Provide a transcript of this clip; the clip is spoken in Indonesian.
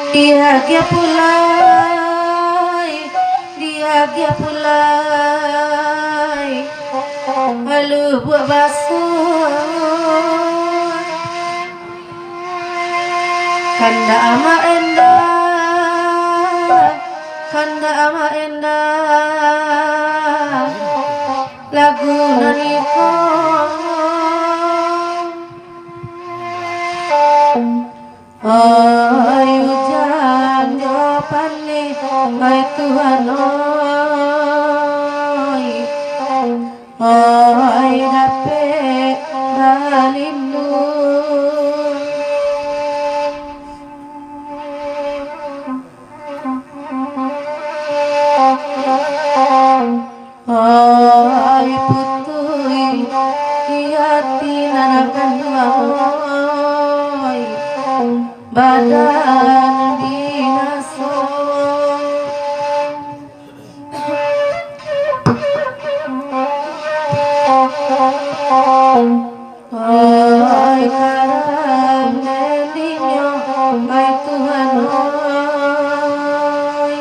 Dihagia pulai, dihagia pulai, lalu buat basuh. Kanda ama endah, kanda ama endah, lagu naniko. Hai hujan jawaban nih, hai Tuhan oi, hai dapet balindung. Hai putui di hati nanakan oi, badan binaso. Hai karang nelinyo, hai Tuhan oi,